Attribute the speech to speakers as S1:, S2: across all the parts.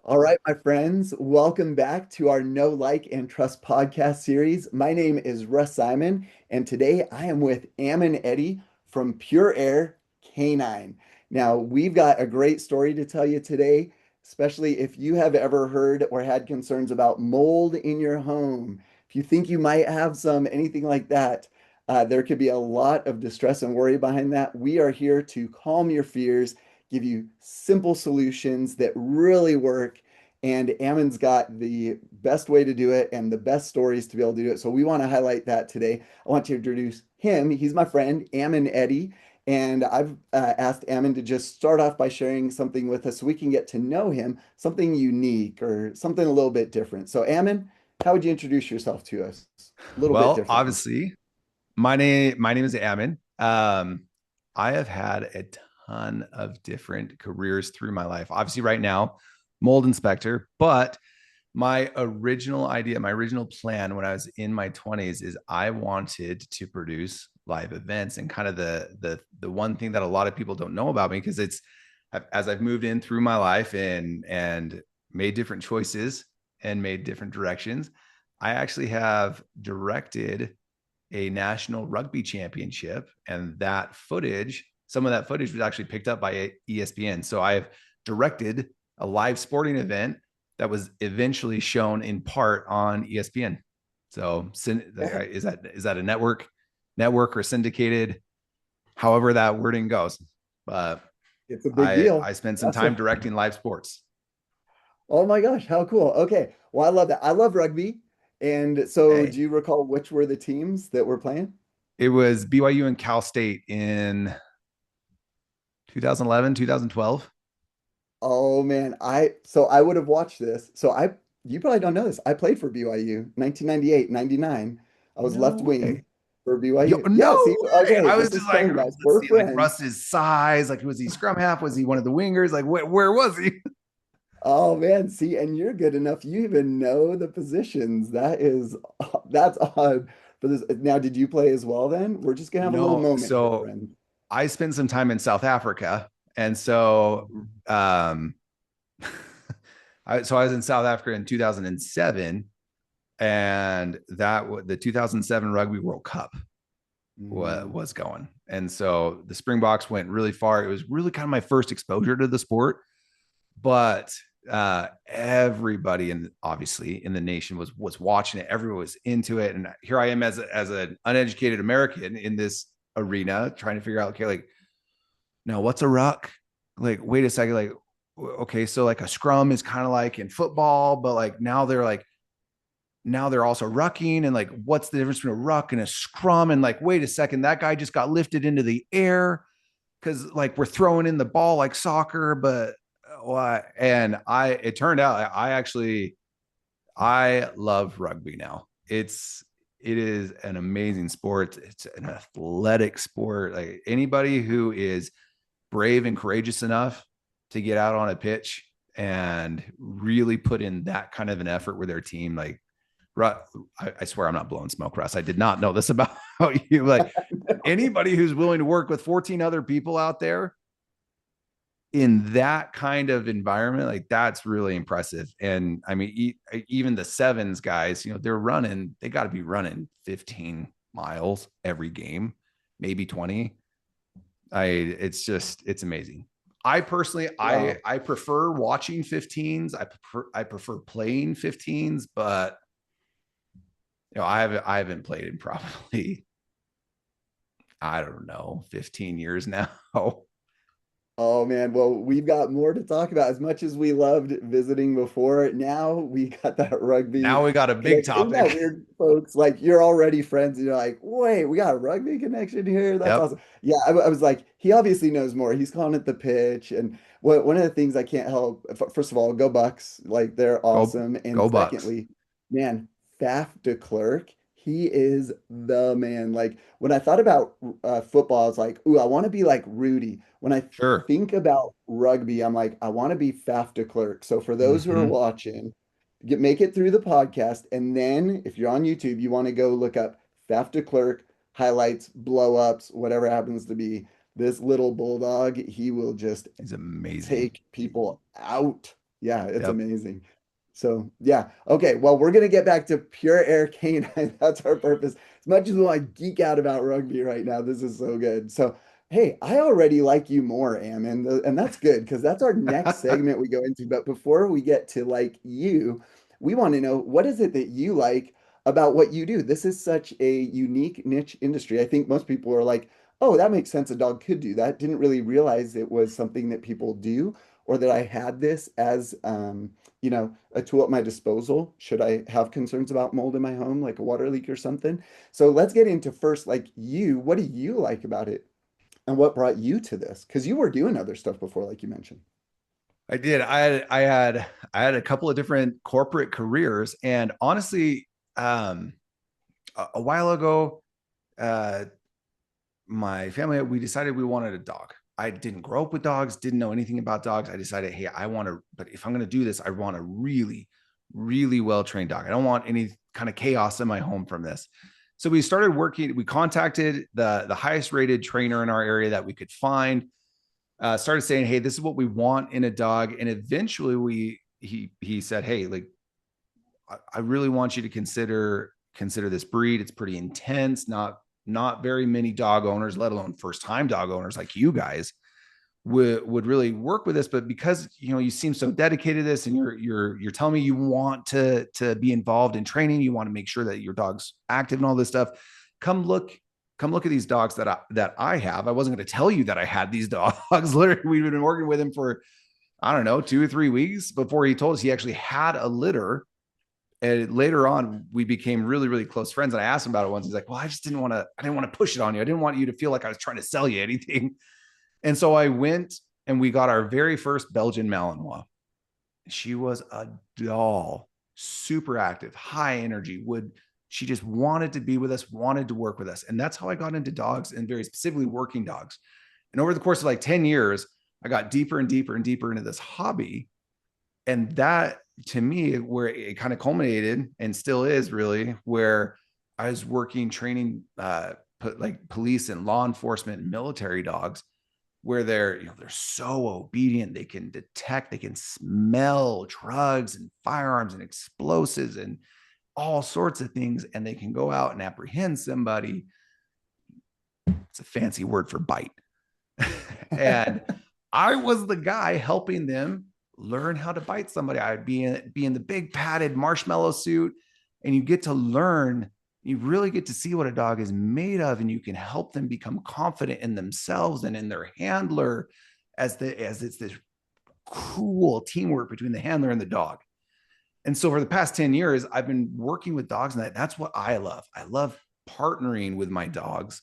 S1: All right, my friends, welcome back to our Know, Like, and Trust podcast series. My name is Russ Simon, and today I am with Ammon Eddy from PureAir K9. Now, we've got a great story to tell you today, especially if you have ever heard or had concerns about mold in your home. If you think you might have some, anything like that, there could be a lot of distress and worry behind that. We are here to calm your fears, give you simple solutions that really work. And Ammon's got the best way to do it and the best stories to be able to do it. So we want to highlight that today. I want to introduce him. He's my friend, Ammon Eddy. And I've asked Ammon to just start off by sharing something with us so we can get to know him, something unique or something a little bit different. So, Ammon, how would you introduce yourself to us? A little bit
S2: Well,
S1: differently.
S2: obviously, my name is Ammon. I have had a ton of different careers through my life. Obviously, right now, mold inspector, but my original idea, my original plan when I was in my 20s is I wanted to produce live events, and kind of the one thing that a lot of people don't know about me, because it's as I've moved in through my life and made different choices and made different directions, I actually have directed a national rugby championship, and some of that footage was actually picked up by ESPN. So I've directed a live sporting event that was eventually shown in part on ESPN. So is that a network or syndicated, however that wording goes. But
S1: It's a big
S2: I
S1: deal.
S2: spent some
S1: That's
S2: time
S1: a,
S2: directing live sports.
S1: oh my gosh, how cool. Okay. Well, I love that. I love rugby. And so, do
S2: Hey,
S1: you recall which were the teams that were playing?
S2: it was BYU and Cal State in 2011, 2012.
S1: Oh man, I would have watched this. You probably don't know this. I played for BYU 1998, 99. I was left
S2: No
S1: wing
S2: way.
S1: for
S2: Yo,
S1: BYU. Yeah,
S2: no
S1: see,
S2: way.
S1: okay,
S2: I
S1: this
S2: was
S1: is
S2: just like,
S1: fun, guys.
S2: let's
S1: We're
S2: see, like
S1: friends.
S2: Russ's size. Like, was he scrum half? Was he one of the wingers? Like, where was he?
S1: Oh man, see, and you're good enough. You even know the positions. That's odd for this. Now, did you play as well then? We're just gonna have a little
S2: No.
S1: moment here,
S2: So
S1: friend.
S2: I spent some time in South Africa. And so, um, I was in South Africa in 2007, and the 2007 Rugby World Cup
S1: Mm.
S2: was going. And so the Springboks went really far. It was really kind of my first exposure to the sport, but everybody obviously in the nation was watching it. Everyone was into it, and here I am as an uneducated American in this arena trying to figure out, okay, like, now what's a ruck? Like, wait a second, like, okay, so like a scrum is kind of like in football, but like now they're also rucking, and like, what's the difference between a ruck and a scrum? And like, wait a second, that guy just got lifted into the air because like we're throwing in the ball like soccer, but and it turned out I love rugby now. It is an amazing sport. It's an athletic sport. Like, anybody who is brave and courageous enough to get out on a pitch and really put in that kind of an effort with their team, like, I swear I'm not blowing smoke, Russ. I did not know this about you. Like, anybody who's willing to work with 14 other people out there in that kind of environment, like, that's really impressive. And I mean, even the sevens guys, they got to be running 15 miles every game, maybe 20. It's amazing. I personally,
S1: Wow.
S2: I prefer watching 15s. I prefer playing 15s, but I haven't played in probably, I don't know, 15 years now.
S1: Oh man, well, we've got more to talk about. As much as we loved visiting before, now we got that rugby
S2: Now we got a big
S1: connection. Isn't that
S2: topic.
S1: weird, folks? Like you're already friends, and you're like, wait, we got a rugby connection here. That's
S2: Yep.
S1: awesome. Yeah, I was like, he obviously knows more. He's calling it the pitch, and one of the things I can't help. First of all, go Bucks! Like they're
S2: Go
S1: awesome, and
S2: go Bucks.
S1: secondly, man, Faf de Klerk, he is the man. Like when I thought about football, I was like, ooh, I want to be like Rudy. When I
S2: Sure.
S1: think about rugby, I'm like, I want to be Faf de Klerk. So for those who are
S2: Hmm.
S1: watching, make it through the podcast, and then if you're on YouTube, you want to go look up Faf de Klerk highlights, blow ups, whatever happens to be. This little bulldog, he will just
S2: He's amazing.
S1: take people out. Yeah, it's
S2: Yep.
S1: amazing. So yeah. Okay. Well, we're gonna get back to PureAir K9. That's our purpose. As much as we want to geek out about rugby right now, this is so good. So hey, I already like you more, Ammon, and that's good because that's our next segment we go into. But before we get to like you, we want to know what is it that you like about what you do? This is such a unique niche industry. I think most people are like, oh, that makes sense. A dog could do that. Didn't really realize it was something that people do or that I had this as a tool at my disposal should I have concerns about mold in my home, like a water leak or something. So let's get into first, like you, what do you like about it? And what brought you to this? Because you were doing other stuff before, like you mentioned.
S2: I did. I had a couple of different corporate careers, and honestly, a while ago, uh, my family, we decided we wanted a dog. I didn't grow up with dogs, didn't know anything about dogs. I decided, hey, I want to, but if I'm going to do this, I want a really, really well trained dog. I don't want any kind of chaos in my home from this. So we started working. We contacted the highest rated trainer in our area that we could find. Started saying, hey, this is what we want in a dog, and eventually he said, hey, like I really want you to consider this breed. It's pretty intense. Not very many dog owners, let alone first time dog owners like you guys, would really work with this. But because you seem so dedicated to this, and you're telling me you want to be involved in training, you want to make sure that your dog's active and all this stuff. Come look. Come look at these dogs that I have. I wasn't going to tell you that I had these dogs. Literally, we've been working with him for I don't know 2 or 3 weeks before he told us he actually had a litter. And later on, we became really, really close friends. And I asked him about it once. He's like, "Well, I didn't want to push it on you. I didn't want you to feel like I was trying to sell you anything." And so I went and we got our very first Belgian Malinois. She was a doll, super active, high energy. She just wanted to be with us, wanted to work with us, and that's how I got into dogs and very specifically working dogs. And over the course of like 10 years, I got deeper and deeper and deeper into this hobby, and that to me where it kind of culminated and still is really where I was working training like police and law enforcement and military dogs where they're so obedient, they can detect, they can smell drugs and firearms and explosives and all sorts of things, and they can go out and apprehend somebody. It's a fancy word for bite. And I was the guy helping them learn how to bite somebody. I'd be in the big padded marshmallow suit, and you get to learn. You really get to see what a dog is made of, and you can help them become confident in themselves and in their handler, as it's this cool teamwork between the handler and the dog. And so for the past 10 years, I've been working with dogs, and that's what I love. I love partnering with my dogs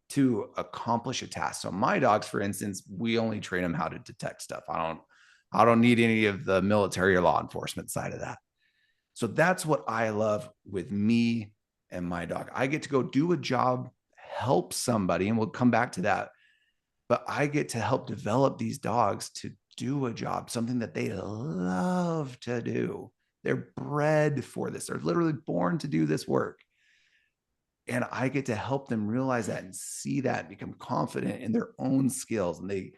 S2: to accomplish a task. So my dogs, for instance, we only train them how to detect stuff. I don't need any of the military or law enforcement side of that. So that's what I love with me and my dog. I get to go do a job, help somebody, and we'll come back to that. But I get to help develop these dogs to do a job, something that they love to do. They're bred for this. They're literally born to do this work. And I get to help them realize that and see that and become confident in their own skills. And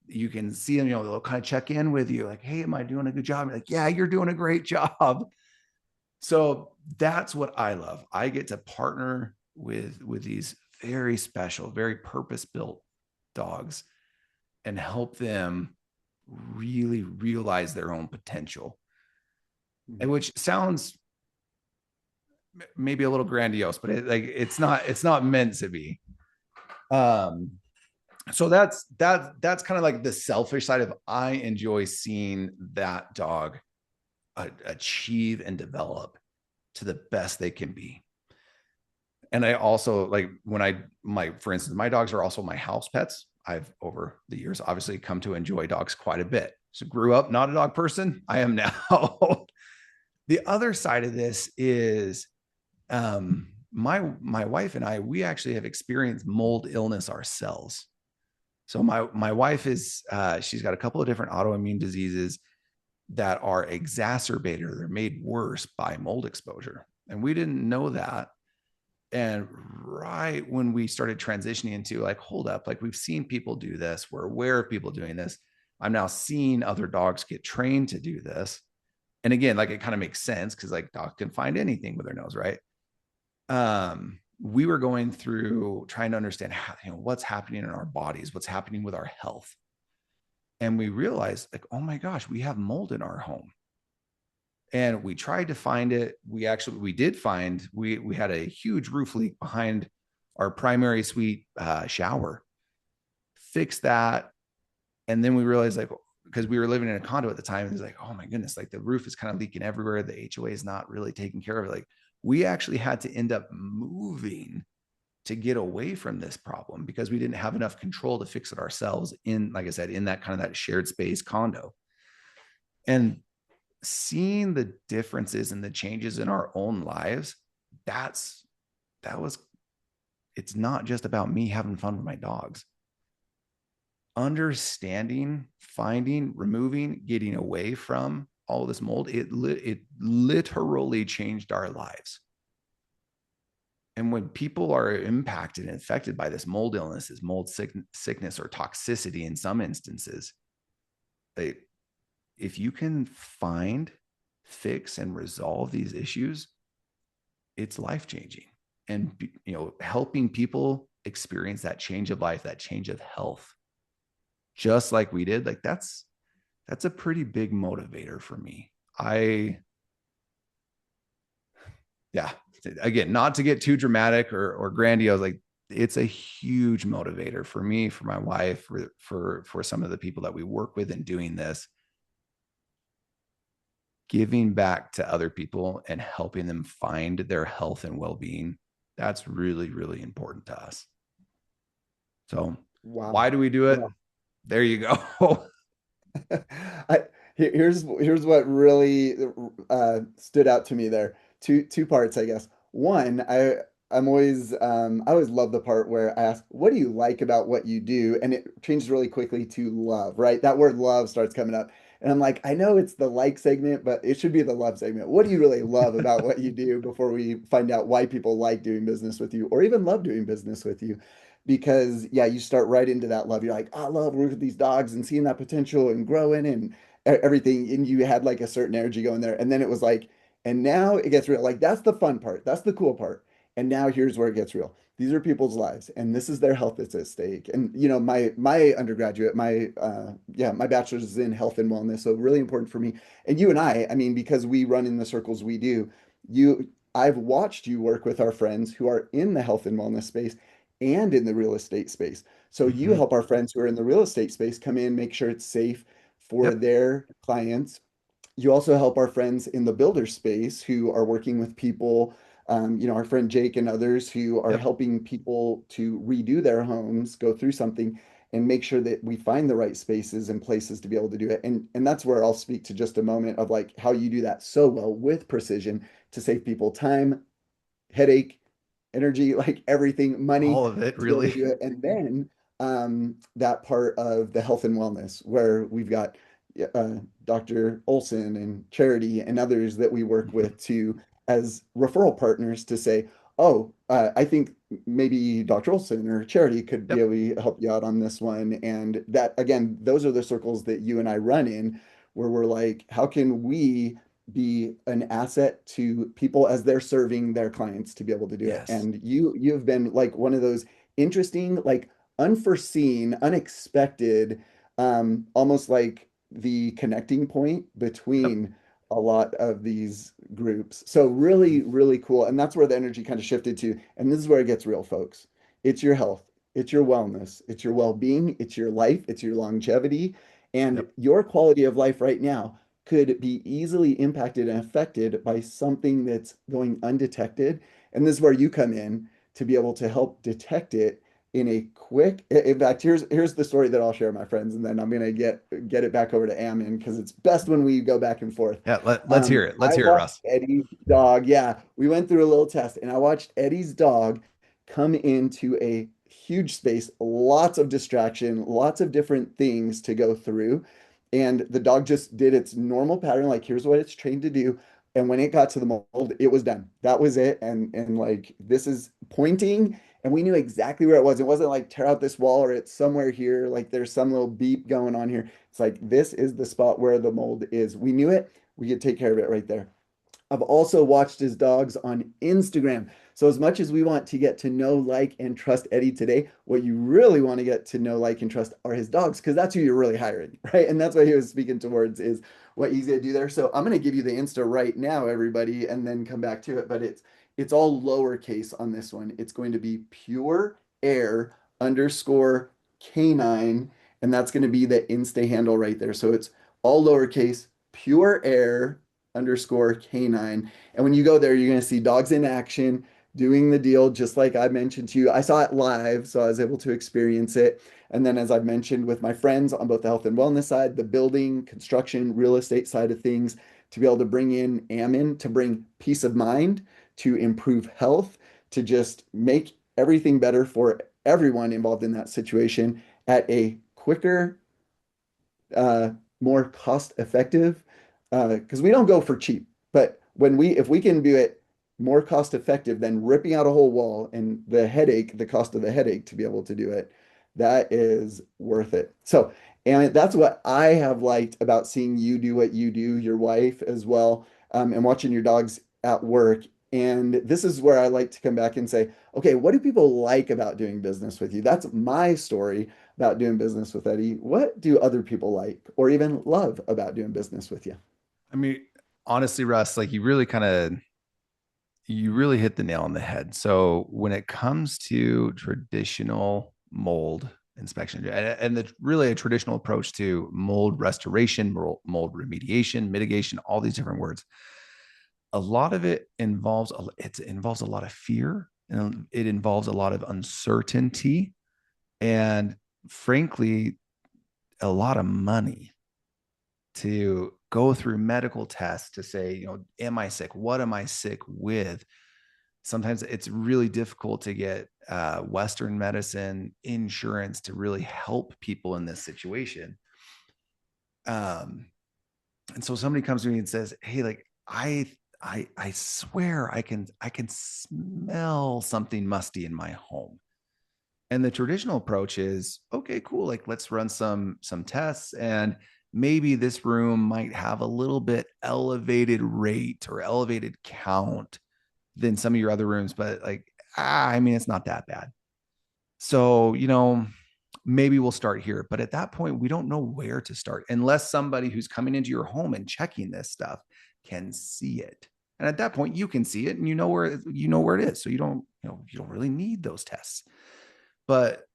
S2: you can see them, they'll kind of check in with you like, hey, am I doing a good job? You're like, yeah, you're doing a great job. So that's what I love. I get to partner with these very special, very purpose-built dogs and help them really realize their own potential. And which sounds maybe a little grandiose, but it's not meant to be. Um, so that's kind of like the selfish side of I enjoy seeing that dog achieve and develop to the best they can be. And I also like when for instance, my dogs are also my house pets. I've over the years obviously come to enjoy dogs quite a bit. So grew up not a dog person. I am now. The other side of this is my wife and I, we actually have experienced mold illness ourselves. So my wife is she's got a couple of different autoimmune diseases that are exacerbated or they're made worse by mold exposure. And we didn't know that. And right when we started transitioning into like, hold up, like we've seen people do this, we're aware of people doing this. I'm now seeing other dogs get trained to do this. And again, like it kind of makes sense because like dogs can find anything with their nose, right? We were going through trying to understand how, what's happening in our bodies, what's happening with our health. And we realized like, oh my gosh, we have mold in our home. And we tried to find it. We did find, we had a huge roof leak behind our primary suite shower, fix that. And then we realized like, because we were living in a condo at the time, it was like, oh my goodness, like the roof is kind of leaking everywhere. The HOA is not really taking care of it. Like we actually had to end up moving to get away from this problem because we didn't have enough control to fix it ourselves in, like I said, in that kind of that shared space condo. And seeing the differences and the changes in our own lives, that's that was it's not just about me having fun with my dogs. Understanding, finding, removing, getting away from all this mold, it literally changed our lives. And when people are impacted and affected by this mold illnesses, sickness, or toxicity in some instances, they, if you can find, fix, and resolve these issues, it's life changing. And helping people experience that change of life, that change of health, just like we did, like that's a pretty big motivator for me. Yeah, again, not to get too dramatic or grandiose, like it's a huge motivator for me, for my wife, for some of the people that we work with in doing this, giving back to other people and helping them find their health and well-being. That's really, really important to us. So
S1: Wow.
S2: why do we do it?
S1: Wow.
S2: There you go.
S1: I, here's what really stood out to me there. Two parts, I guess. One, I always love the part where I ask, "What do you like about what you do?" And it changes really quickly to love, right? That word love starts coming up, and I'm like, I know it's the like segment, but it should be the love segment. What do you really love about what you do before we find out why people like doing business with you or even love doing business with you? Because yeah, you start right into that love. You're like, I love working with these dogs and seeing that potential and growing and everything. And you had like a certain energy going there. And then it was like, and now it gets real. Like that's the fun part. That's the cool part. And now here's where it gets real. These are people's lives, and this is their health that's at stake. And my undergraduate, my bachelor's is in health and wellness, so really important for me. And you and I mean, because we run in the circles we do, I've watched you work with our friends who are in the health and wellness space and in the real estate space. So you
S2: Mm-hmm.
S1: help our friends who are in the real estate space come in, make sure it's safe for
S2: Yep.
S1: their clients. You also help our friends in the builder space who are working with people, our friend Jake and others who are
S2: Yep.
S1: helping people to redo their homes, go through something and make sure that we find the right spaces and places to be able to do it. And that's where I'll speak to just a moment of like how you do that so well with precision to save people time, headache, energy, like everything, money
S2: All of it,
S1: to be able to
S2: really.
S1: do it. And then that part of the health and wellness where we've got uh, Dr. Olson and Charity and others that we work
S2: Mhm.
S1: with to as referral partners to say, oh, I think maybe Dr. Olson or Charity could be
S2: Yep.
S1: able to help you out on this one. And that, again, those are the circles that you and I run in where we're like, how can we be an asset to people as they're serving their clients to be able to do it.
S2: Yes.
S1: And you've been like one of those interesting, like unforeseen, unexpected, almost like the connecting point
S2: Yep.
S1: between a lot of these groups. So really, really cool. And that's where the energy kind of shifted to. And this is where it gets real, folks. It's your health, it's your wellness, it's your well-being, it's your life, it's your longevity, and
S2: Yep.
S1: your quality of life right now could be easily impacted and affected by something that's going undetected. And this is where you come in to be able to help detect it in a quick. In fact, here's the story that I'll share, my friends, and then I'm gonna get it back over to Ammon because it's best when we go back and forth.
S2: Yeah. Let's hear it. Let's
S1: I
S2: hear it,
S1: watched
S2: Russ.
S1: Eddie's dog. Yeah, we went through a little test, and I watched Eddie's dog come into a huge space, lots of distraction, lots of different things to go through. And the dog just did its normal pattern, like here's what it's trained to do. And when it got to the mold, it was done. That was it. And like this is pointing And we knew exactly where it was. It wasn't like tear out this wall or it's somewhere here, like there's some little beep going on here. It's like this is the spot where the mold is. We knew it. We could take care of it right there. I've also watched his dogs on Instagram. So as much as we want to get to know, like, and trust Eddie today, what you really want to get to know, like, and trust are his dogs, because that's who you're really hiring, right? And that's what he was speaking towards is what he's gonna do there. So I'm gonna give you the Insta right now, everybody, and then come back to it. But it's all lowercase on this one. It's going to be pure air underscore K9, and that's going to be the Insta handle right there. So it's all lowercase, pure air underscore K9. And when you go there, you're going to see dogs in action doing the deal, just like I mentioned to you. I saw it live, so I was able to experience it. And then, as I've mentioned with my friends on both the health and wellness side, the building, construction, real estate side of things, to be able to bring in Ammon to bring peace of mind, to improve health, to just make everything better for everyone involved in that situation at a quicker, uh, more cost effective, because we don't go for cheap. But if we can do it more cost effective than ripping out a whole wall and the cost of the headache to be able to do it, that is worth it. So, and that's what I have liked about seeing you do what you do, your wife as well, and watching your dogs at work. And this is where I like to come back and say, okay, what do people like about doing business with you? That's my story about doing business with Eddie. What do other people like or even love about doing business with you?
S2: I mean, honestly, Russ, like you really hit the nail on the head. So when it comes to traditional mold inspection and really a traditional approach to mold restoration, mold remediation, mitigation, all these different words, a lot of it involves a lot of fear and it involves a lot of uncertainty and frankly a lot of money to go through medical tests to say, am I sick? What am I sick with? Sometimes it's really difficult to get Western medicine insurance to really help people in this situation. Um, and so somebody comes to me and says, "Hey, like I swear I can smell something musty in my home." And the traditional approach is, okay, cool. Like let's run some tests and maybe this room might have a little bit elevated rate or elevated count than some of your other rooms, but like, I mean, it's not that bad. So, maybe we'll start here. But at that point, we don't know where to start unless somebody who's coming into your home and checking this stuff can see it. And at that point, you can see it and you know where it is. So you don't really need those tests. But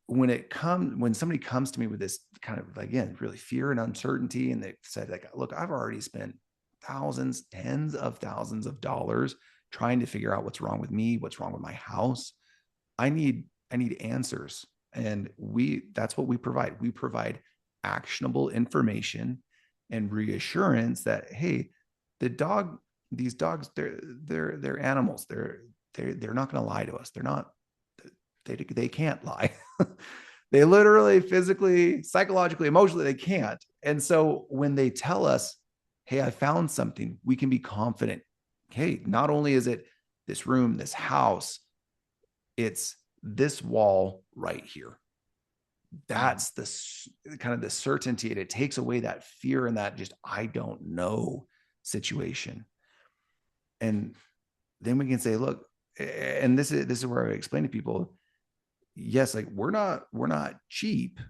S2: when somebody comes to me with this kind of again really fear and uncertainty and they said like, look, I've already spent thousands, tens of thousands of dollars trying to figure out what's wrong with me, what's wrong with my house. I need answers. And that's what we provide. We provide actionable information and reassurance that, hey, these dogs, they're animals. They're not going to lie to us. They can't lie. They literally, physically, psychologically, emotionally, they can't. And so when they tell us, hey, I found something, we can be confident. Hey, not only is it this room, this house, it's this wall right here. That's the kind of the certainty. And it takes away that fear and that just, I don't know situation. And then we can say, look, and this is where I explain to people, yes, like we're not cheap,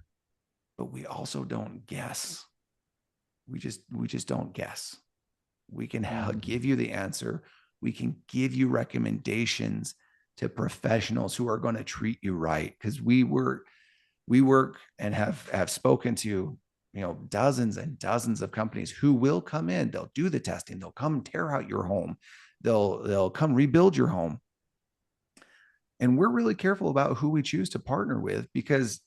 S2: but we also don't guess. We just don't guess. We can give you the answer. We can give you recommendations to professionals who are going to treat you right, because we work and have spoken to dozens and dozens of companies who will come in, they'll do the testing, they'll come tear out your home, they'll come rebuild your home. And we're really careful about who we choose to partner with because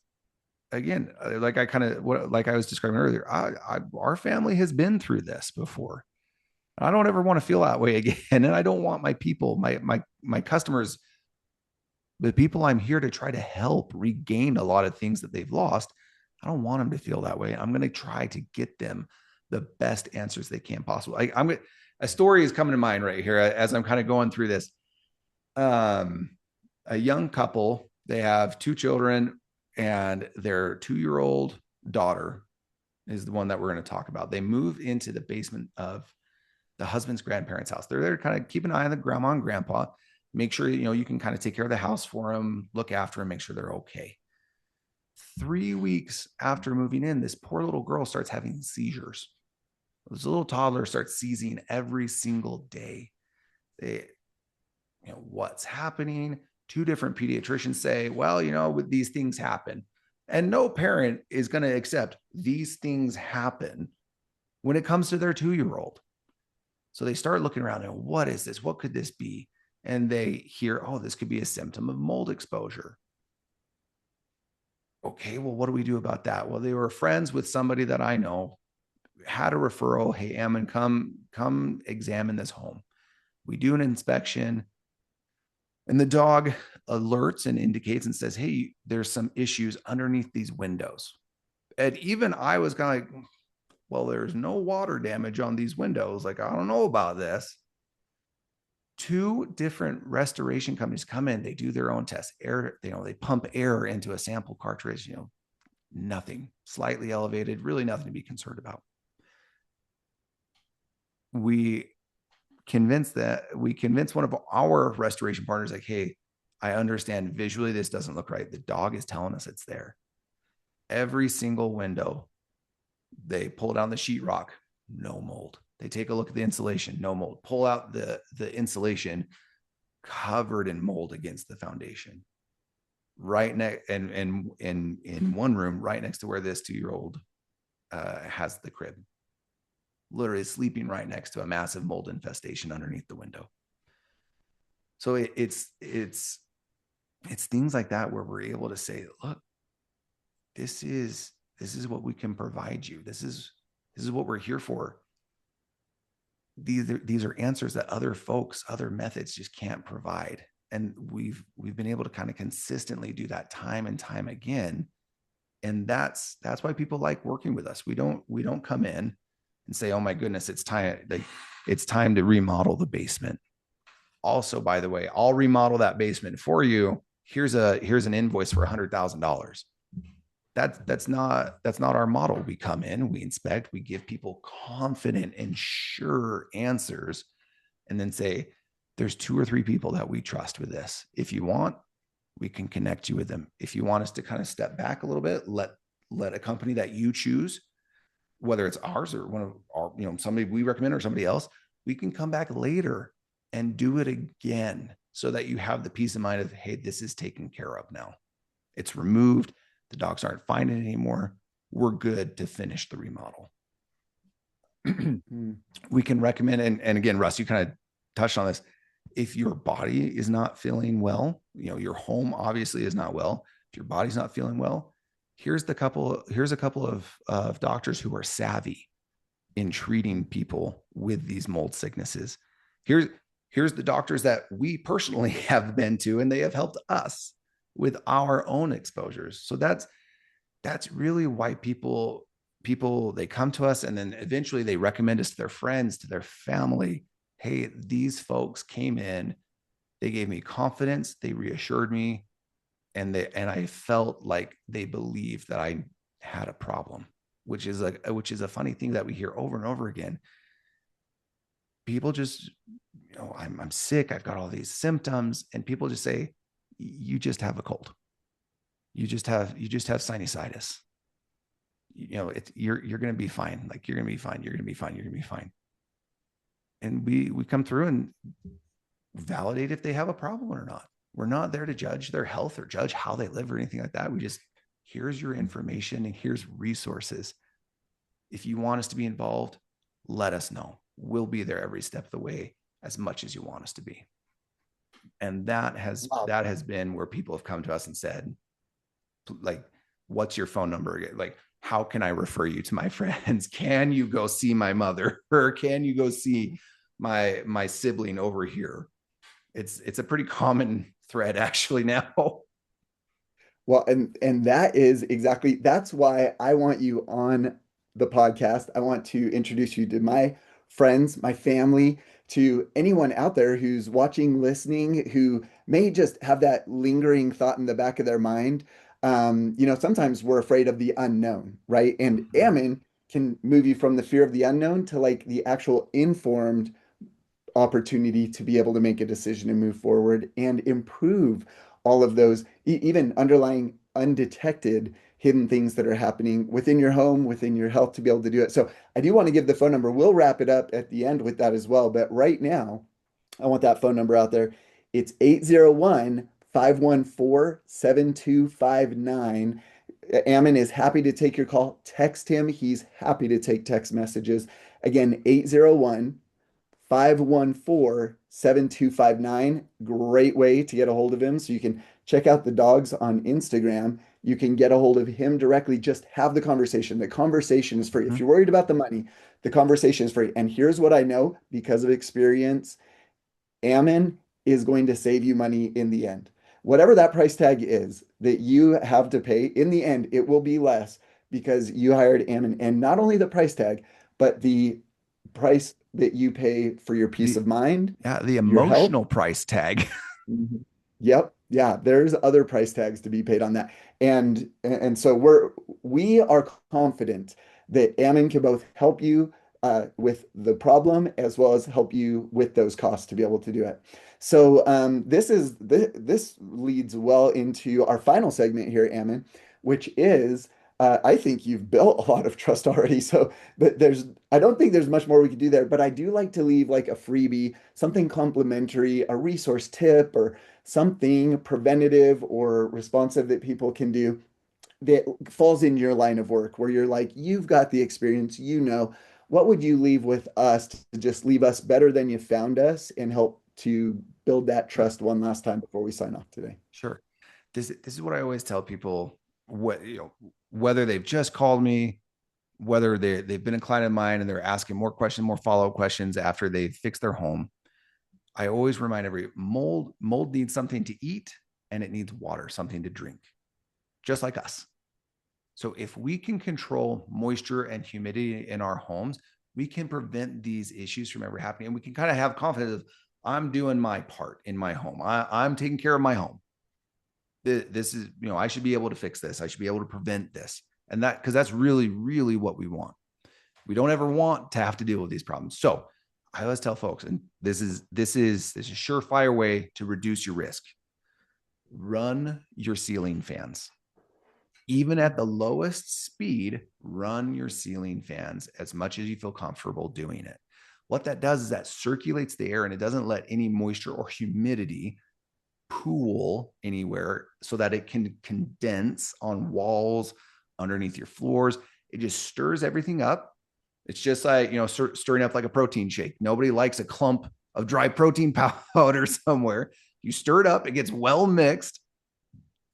S2: again, like I was describing earlier, our family has been through this before. I don't ever want to feel that way again. And I don't want my people, my customers, the people I'm here to try to help regain a lot of things that they've lost. I don't want them to feel that way. I'm going to try to get them the best answers they can possibly. A story is coming to mind right here as I'm kind of going through this. a young couple. They have two children, and their 2-year-old daughter is the one that we're going to talk about. They move into the basement of the husband's grandparents' house. They're there to kind of keep an eye on the grandma and grandpa, make sure you can kind of take care of the house for them, look after them, make sure they're okay. 3 weeks after moving in, this poor little girl starts having seizures. This little toddler starts seizing every single day. They, what's happening? Two different pediatricians say, well, with these things happen. And no parent is going to accept these things happen when it comes to their 2-year-old. So they start looking around and what is this? What could this be? And they hear, oh, this could be a symptom of mold exposure. Okay, well, what do we do about that? Well, they were friends with somebody that I know, had a referral. Hey, Ammon, come examine this home. We do an inspection, and the dog alerts and indicates and says, hey, there's some issues underneath these windows. And even I was kind of like, well, there's no water damage on these windows. Like, I don't know about this. 2 different restoration companies come in, they do their own tests. They pump air into a sample cartridge, nothing, slightly elevated, really nothing to be concerned about. We convince one of our restoration partners, like, hey, I understand visually this doesn't look right. The dog is telling us it's there. Every single window, they pull down the sheetrock, no mold. They take a look at the insulation, no mold. Pull out the insulation, covered in mold against the foundation. Right next, and in one room, right next to where this 2-year-old has the crib, literally sleeping right next to a massive mold infestation underneath the window. So it's things like that where we're able to say, look, this is what we can provide you. This is what we're here for. These are answers that other methods just can't provide. And we've been able to kind of consistently do that time and time again. And that's why people like working with us. We don't come in and say, oh my goodness, it's time to remodel the basement. Also, by the way, I'll remodel that basement for you. Here's an invoice for $100,000. That's not our model. We come in, we inspect, we give people confident and sure answers, and then say, there's 2 or 3 people that we trust with this. If you want, we can connect you with them. If you want us to kind of step back a little bit, let a company that you choose, whether it's ours or one of our, somebody we recommend or somebody else, we can come back later and do it again so that you have the peace of mind of, hey, this is taken care of now. It's removed. The dogs aren't finding it anymore. We're good to finish the remodel. We can recommend, and again, Russ, you kind of touched on this. If your body is not feeling well, your home obviously is not well. If your body's not feeling well, here's a couple of doctors who are savvy in treating people with these mold sicknesses. Here's the doctors that we personally have been to, and they have helped us with our own exposures. So that's really why people they come to us, and then eventually they recommend us to their friends, to their family. Hey, these folks came in, they gave me confidence, they reassured me, and I felt like they believed that I had a problem, which is a funny thing that we hear over and over again. People just, I'm sick, I've got all these symptoms, and people just say, you just have a cold. You just have sinusitis. You're going to be fine. Like, you're going to be fine. You're going to be fine. You're going to be fine. And we come through and validate if they have a problem or not. We're not there to judge their health or judge how they live or anything like that. We just, here's your information and here's resources. If you want us to be involved, let us know. We'll be there every step of the way as much as you want us to be. And that has been where people have come to us and said, like, what's your phone number? Like, how can I refer you to my friends? Can you go see my mother, or can you go see my sibling over here? It's a pretty common thread actually now.
S1: Well, and that's why I want you on the podcast. I want to introduce you to my friends, my family, to anyone out there who's watching, listening, who may just have that lingering thought in the back of their mind. Sometimes we're afraid of the unknown, right? And
S2: Mhm.
S1: Ammon can move you from the fear of the unknown to like the actual informed opportunity to be able to make a decision and move forward and improve all of those, even underlying undetected hidden things that are happening within your home, within your health to be able to do it. So I do want to give the phone number. We'll wrap it up at the end with that as well. But right now, I want that phone number out there. It's 801-514-7259. Ammon is happy to take your call. Text him. He's happy to take text messages. Again, 801-514-7259. Great way to get a hold of him. So you can check out the dogs on Instagram. You can get a hold of him directly. Just have the conversation. The conversation is free. If
S2: Mhm.
S1: you're worried about the money, the conversation is free. And here's what I know because of experience. Ammon is going to save you money in the end. Whatever that price tag is that you have to pay, in the end, it will be less because you hired Ammon. And not only the price tag, but the price that you pay for your peace
S2: The
S1: of mind,
S2: yeah, the
S1: your health.
S2: emotional price tag.
S1: Mhm. Yep. Yeah, there's other price tags to be paid on that. And so we are confident that Ammon can both help you with the problem as well as help you with those costs to be able to do it. So this leads well into our final segment here, Ammon, which is I think you've built a lot of trust already. So but I don't think there's much more we could do there, but I do like to leave like a freebie, something complimentary, a resource tip, or something preventative or responsive that people can do that falls in your line of work where you're like, you've got the experience, what would you leave with us to just leave us better than you found us and help to build that
S2: Sure.
S1: trust one last time before we sign off today?
S2: Sure. This is what I always tell people, whether they've just called me, whether they've been a client of mine and they're asking more questions, more follow-up questions after they fix their home. I always remind mold needs something to eat and it needs water, something to drink, just like us. So if we can control moisture and humidity in our homes, we can prevent these issues from ever happening. And we can kind of have confidence of, I'm doing my part in my home. I'm taking care of my home. This is, I should be able to fix this. I should be able to prevent this. And because that's really, really what we want. We don't ever want to have to deal with these problems. So I always tell folks, and this is a surefire way to reduce your risk. Run your ceiling fans. Even at the lowest speed, run your ceiling fans as much as you feel comfortable doing it. What that does is that circulates the air and it doesn't let any moisture or humidity pool anywhere so that it can condense on walls, underneath your floors. It just stirs everything up. It's just like, stirring up like a protein shake. Nobody likes a clump of dry protein powder somewhere. You stir it up, it gets well mixed,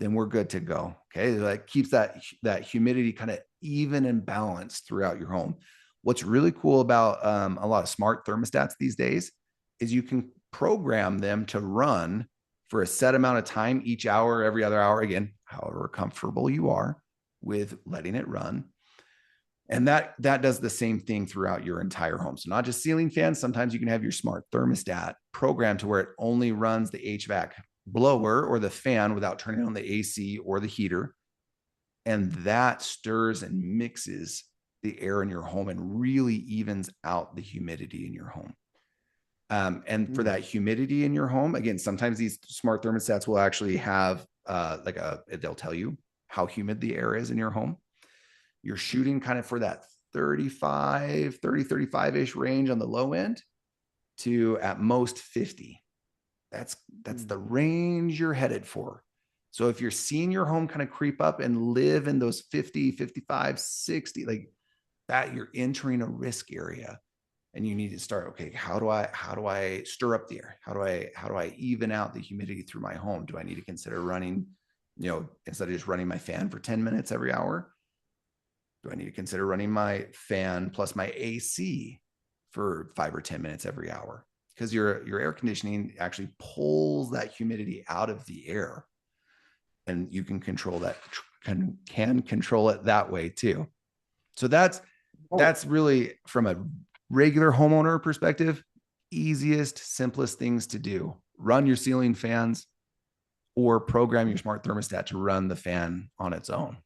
S2: then we're good to go. Okay. That keeps that humidity kind of even and balanced throughout your home. What's really cool about a lot of smart thermostats these days is you can program them to run for a set amount of time each hour, every other hour, again, however comfortable you are with letting it run. And that does the same thing throughout your entire home. So not just ceiling fans. Sometimes you can have your smart thermostat programmed to where it only runs the HVAC blower or the fan without turning on the AC or the heater. And that stirs and mixes the air in your home and really evens out the humidity in your home. And for
S1: Mm.
S2: that humidity in your home, again, sometimes these smart thermostats will actually have they'll tell you how humid the air is in your home. You're shooting kind of for that 35-ish range on the low end to at most 50. That's the range you're headed for. So if you're seeing your home kind of creep up and live in those 50, 55, 60, like that, you're entering a risk area and you need to start, okay, how do I stir up the air? How do I even out the humidity through my home? Do I need to consider running, instead of just running my fan for 10 minutes every hour? Do I need to consider running my fan plus my AC for 5 or 10 minutes every hour? Because your air conditioning actually pulls that humidity out of the air, and you can control that, can control it that way too. So that's
S1: Oh,
S2: really from a regular homeowner perspective, easiest, simplest things to do. Run your ceiling fans or program your smart thermostat to run the fan on its own.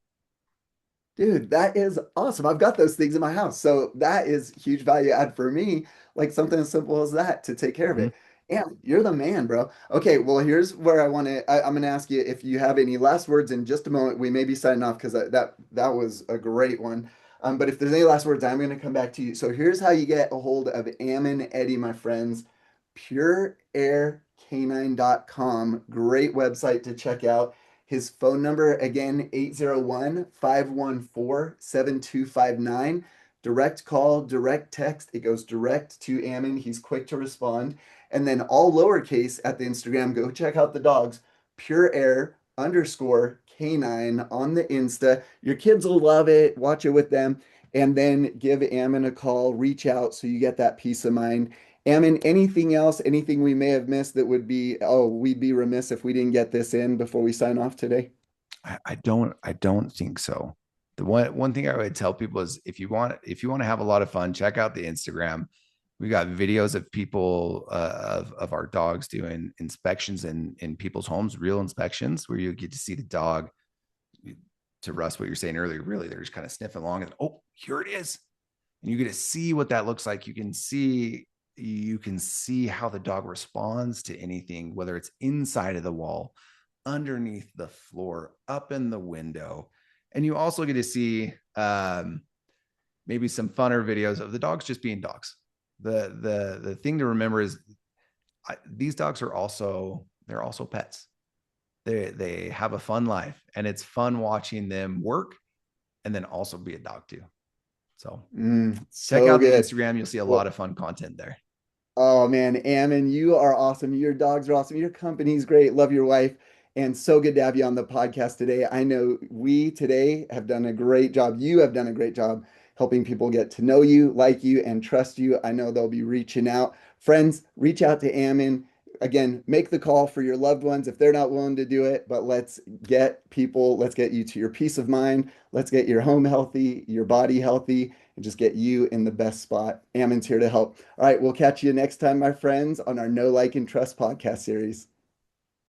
S1: Dude, that is awesome. I've got those things in my house. So that is huge value add for me, like something as simple as that to take care of
S2: Mhm.
S1: it. And you're the man, bro. Okay, well, here's where I'm going to ask you if you have any last words in just a moment. We may be signing off because that was a great one. But if there's any last words, I'm going to come back to you. So here's how you get a hold of Ammon Eddy, my friends. PureAirK9.com. Great website to check out. His phone number, again, 801-514-7259. Direct call, direct text. It goes direct to Ammon. He's quick to respond. And then all lowercase at the Instagram. Go check out the dogs. Pure Air underscore K9 on the Insta. Your kids will love it. Watch it with them. And then give Ammon a call. Reach out so you get that peace of mind. Ammon, anything else, anything we may have missed that would be, oh, we'd be remiss if we didn't get this in before we sign off today?
S2: I don't think so. The one thing I would tell people is if you want to have a lot of fun, check out the Instagram. We got videos of people of our dogs doing inspections in people's homes, real inspections, where you get to see the dog. To Russ, what you're saying earlier, really, they're just kind of sniffing along, and oh, here it is, and you get to see what that looks like. You can see how the dog responds to anything, whether it's inside of the wall, underneath the floor, up in the window. And you also get to see maybe some funner videos of the dogs just being dogs. The thing to remember is these dogs they're also pets. They have a fun life, and it's fun watching them work and then also be a dog too. So check
S1: So
S2: out the
S1: good.
S2: Instagram. You'll see a lot
S1: Well,
S2: of fun content there.
S1: oh man, Ammon, you are awesome. Your dogs are awesome. Your company's great. Love your wife. And so good to have you on the podcast today. I know we today have done a great job. You have done a great job helping people get to know you, like you, and trust you. I know they'll be reaching out. Friends, reach out to Ammon. Again, make the call for your loved ones if they're not willing to do it, but let's get you to your peace of mind. Let's get your home healthy, your body healthy, and just get you in the best spot. Ammon's here to help. All right, we'll catch you next time, my friends, on our Know, Like, and Trust podcast series.